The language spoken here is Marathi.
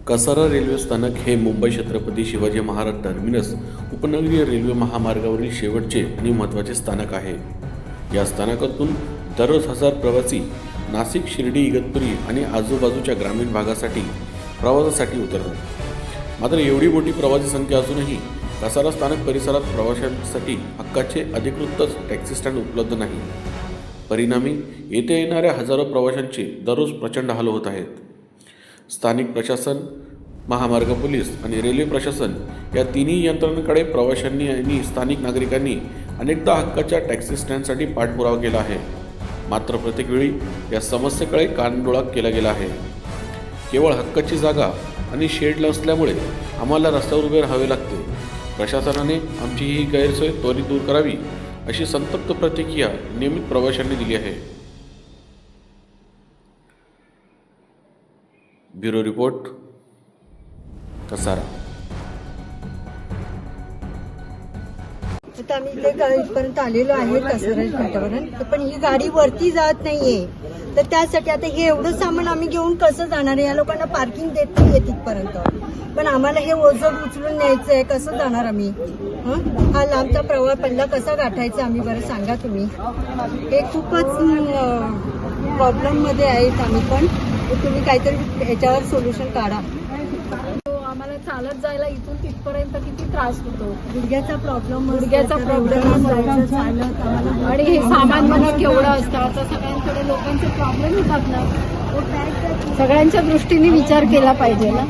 कसारा रेल्वे स्थानक हे मुंबई छत्रपती शिवाजी महाराज टर्मिनस उपनगरीय रेल्वे महामार्गावरील शेवटचे आणि महत्त्वाचे स्थानक आहे। या स्थानकातून दररोज हजार प्रवासी नाशिक, शिर्डी, इगतपुरी आणि आजूबाजूच्या ग्रामीण भागासाठी प्रवासासाठी उतरतात। मात्र एवढी मोठी प्रवासी संख्या असूनही कसारा स्थानक परिसरात प्रवाशांसाठी हक्काचे अधिकृत टॅक्सी स्टँड उपलब्ध नाही। परिणामी येथे येणाऱ्या हजारो प्रवाशांचे दररोज प्रचंड हाल होत आहेत। स्थानिक प्रशासन, महामार्ग पोलीस आणि रेल्वे प्रशासन या तिन्ही यंत्रणांकडे प्रवाशांनी आणि स्थानिक नागरिकांनी अनेकदा हक्काच्या टॅक्सी स्टँडसाठी पाठपुरावा केला आहे। मात्र प्रत्येक वेळी या समस्येकडे कानडोळा केला गेला आहे। केवळ हक्काची जागा आणि शेड नसल्यामुळे आम्हाला रस्त्यावर उभे राहावे लागते। प्रशासनाने आमची ही गैरसोय त्वरित दूर करावी अशी संतप्त प्रतिक्रिया नियमित प्रवाशांनी दिली आहे। Bureau report, Kasara. आता आम्ही इथे इथपर्यंत आलेलो आहे कसारा फाट्यावरून, पण ही गाडी वरती जात नाहीये। तर त्यासाठी आता हे एवढं सामान आम्ही घेऊन कसं जाणार आहे? या लोकांना पार्किंग देत नाहीये तिथपर्यंत, पण आम्हाला हे ओझं उचलून न्यायचंय, कसं जाणार आम्ही? हा लांबचा प्रवास पल्ला कसा गाठायचा आम्ही? बरं सांगा तुम्ही। हे खूपच प्रॉब्लेम मध्ये आहेत आम्ही, पण तुम्ही काहीतरी याच्यावर सोल्युशन काढा। आम्हाला चालत जायला इथून तिथपर्यंत किती त्रास होतो। गुडघ्याचा प्रॉब्लेम चालत आणि हे सामान म्हणा केवढं असतं। आता सगळ्यांकडे लोकांचे प्रॉब्लेम होतात ना, सगळ्यांच्या दृष्टीने विचार केला पाहिजे ना।